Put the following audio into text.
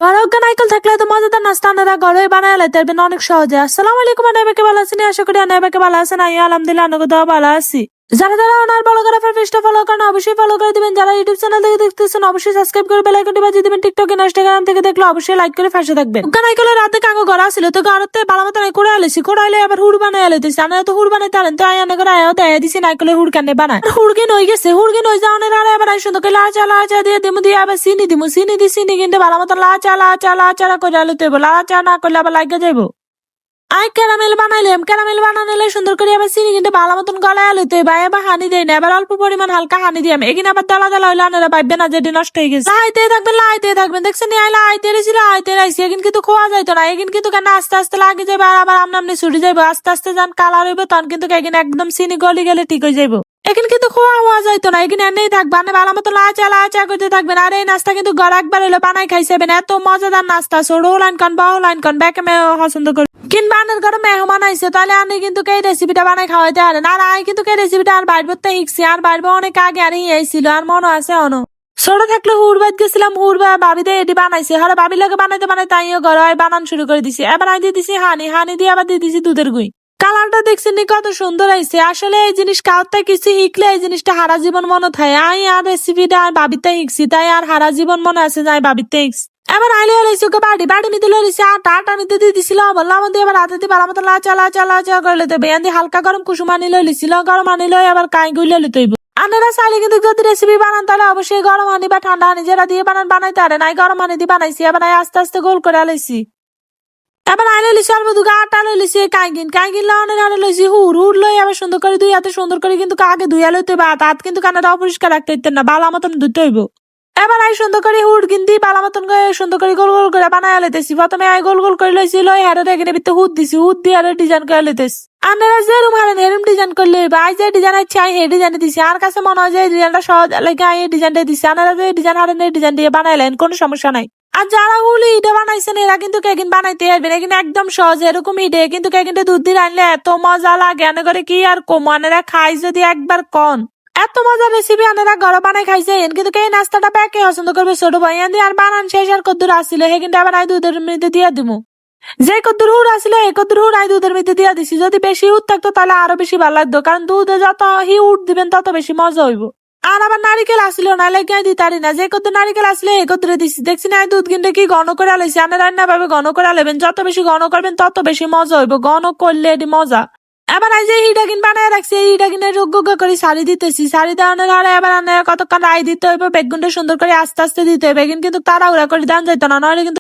ঘরোয়া নারকেল থাকলে তো মজাদার নাস্তা আপনারা ঘরে বানায় লাইতে পারবেন অনেক সহজে। আসসালামু আলাইকুম, আনাইবাকে ভালো আছেন? আশা করি আনাইবাকে ভালো আছেন। আমি আলহামদুলিল্লাহ অনেক ভালো আছি। যারা যারা ওনার ফলো করা পেজটা ফলো করেন অবশ্যই ফলো করে দিবেন। যারা ইউটিউব চ্যানেল থেকে দেখতেছেন অবশ্যই সাবস্ক্রাইব করে বেল আইকনটি বাজিয়ে দিবেন। টিকটক ইনস্টাগ্রাম থেকে দেখলে অবশ্যই লাইক করে পাশে থাকবেন। নারকেলের রাতে কাগো ঘর ছিল তো ঘরতে ভালো মতো করে আলেছি, করে আইলে আবার হুড় বানাই আলাইতেছি। আমরা তো হুড় বানাইতে পারেন তো আয়না করে আয়ও দেয় দিছি নারকেলের হুড় কানে বানায় হুড়গিন হয়ে গেছে। হুড়গিন হয়ে যাওয়ার আর এবার সুন্দর করে লাচা দিয়ে দিমু দিয়ে আবার চিনি দিমু, চিনি দিয়ে চিনি কিন্তু ভালো মতো লাচা করে আলুতে লাচা না করলে আবার লাগে যাইবো। ক্যারামেল বানাইলাম, ক্যারামেল বানাইলে সুন্দর করে আবার চিনি কিন্তু ভালো মতন গলায় আলুতে বা এবার হানি দেয় না, এবার অল্প পরিমাণ হালকা হানি দিয়াম। এখানে আবার দলা হইলে আনারা পাইবে না যেটি নষ্ট হয়ে গেছে। লাইতে থাকবেন দেখছেন লাইতে রেছি লাইতে রাইছি। এখন কিন্তু খোয়া যাইতো না, এখন কিন্তু কেন আস্তে আস্তে লাগে যাবে আর আবার আমনামনি ছুটি যাইবো। আস্তে আস্তে যান কালার হইবে তখন কিন্তু এখানে একদম চিনি গলি গেলে ঠিক হয়ে যাইবো। এখন কিন্তু খোয়া হওয়া যাইতো না, এখানে এনেই থাকবে মানে ভালো মতো লাচা করতে থাকবেন। আর এই নাস্তা কিন্তু ঘর একবার হইলো বানাই খাইছেবেন, এত মজাদার নাস্তা। ছোট লাইন কন বড় লাইন কন ব্যাকে মেয়ে পছন্দ করি কিংবা আনের ঘরে মেহমান আইছে তাহলে আমি কিন্তু এই রেসিপিটা বানাই খাওয়াইতে পারেন। আর আমি কিন্তু এই রেসিপিটা আর বাইর করতে শিখছি, আর বাইর অনেক আগে আর আইছিল আর মনে আছে অনো ছোট থাকলে হুড়বাদ গেছিলাম, হুড়বা ভাবিতে এটি বানাইছে হরে ভাবি লাগে বানাইতে বানাইতে আইও ঘর বানান শুরু করে দিছি। এবার আই দিয়ে দিছি হানি দিয়ে আবার দিয়ে দিছি দুধের গুই। কালারটা দেখছেন নি কত সুন্দর আইছে। আসলে এই জিনিস কাউটা কিছু শিখলে এই জিনিসটা হারা জীবন মনে থাকে। আই আর রেসিপিটা আর ভাবিতে শিখছি তাই আর হারা জীবন মনে আছে যাই ভাবিতে শিখছি। এবার আইলে হলাইছে ওকে বাড়ি মিতে লইছে আটা মিতে দিয়ে দিছিল বললাম দিয়ে এবার হাতে দিয়ে ভালো মতো লাচা করে লইতে বেয়ান দিয়ে হালকা গরম কুসুম আনি লইছিল, গরম আনি লই আবার কাই গুইলে লইতে হইব। আপনারা চাইলে কিন্তু যদি রেসিপি বানান তাহলে অবশ্যই গরম আনি বা ঠান্ডা আনি যেটা দিয়ে বানাইতে পারেন। নাই গরম আনি দিয়ে বানাইছি, এবার আস্তে আস্তে গোল করে আলাইছি। এবার আইলে লিছি অল্প দুগা আটা লইছি কাইগিন লওয়ানের আরে লইছি হুড় লই আবার সুন্দর করে দুই হাতে সুন্দর করে কিন্তু আগে ধুইয়া লইতে হইব। হাত কিন্তু কানাটা অপরিষ্কার রাখতে হইতেন না, ভালো মতন ধুতে হইব। এবার আই সুন্দর করে হুড় কিনতি ভালো মতন করে সুন্দর করে গোল করে বানায় লইতেছি। প্রথমে আই গোল করে লইছি, লই হারে এখানে ভিতরে হুদ দিছি, হুদ দিয়ে আরে ডিজাইন করে লইতেছি। আপনারা যেরুম হারেন হেরুম ডিজাইন করলে আই যে ডিজাইন চাই সেই ডিজাইন দিছি। আর কাছে মনে হয় যে এই ডিজাইনটা সহজ লাগে এই ডিজাইনটা দিছি। আপনারা যে ডিজাইন হারেন এই ডিজাইন দিয়ে বানাইলেন কোনো সমস্যা নাই। আর যারা হুলি ইটা বানাইছেন এরা কিন্তু কেকিন বানাইতে পারবেন, এখানে একদম সহজ। এরকম ইটে কিন্তু কেকিনটা দুধ দিয়ে আনলে এত মজা লাগে আনে করে কি আর কমানেরা খাই যদি একবার কন। এত মজার রেসিপি আনেরা ঘরে বানাই খাইছে কিন্তু এই নাস্তাটা প্যাকে পছন্দ করবে ছোট ভাই দিয়ে। আর বানান শেষ আর কদ্দুর আসছিল হে কিন্তু আবার আই দুধের মধ্যে দিয়ে দিব। যে কদ্দুর হুড় আসলে এই কদ্দুর হুড় আই দুধের মধ্যে দিয়ে দিছি। যদি বেশি হুড় থাকতো তাহলে আরো বেশি ভালো লাগতো, কারণ দুধে যত হুড় দিবেন তত বেশি মজা হইব। আর আবার নারিকেল আসলো না লেগে দিতারি না, যে কত নারিকেল আসলে এ কত দিছি। দেখছি না দুধ কিনতে কি ঘন করে আলাইছি। আনে রান্না ভাবে ঘন করে আলাইবেন, যত বেশি ঘন করবেন তত বেশি মজা হইব, ঘন করলে এটি মজা। এবার এই যে হিটা কিন বানায় রাখছি এই হিটা কিনে যোগ্য করে শাড়ি দিতেছি। শাড়ি দেওয়ানোর হারে এবার আনে কতক্ষণ রাই দিতে হইবে, বেগুনটা সুন্দর করে আস্তে আস্তে দিতে হবে। কিন্তু তাড়াহুড়া করে দান যাইতো না, নইলে কিন্তু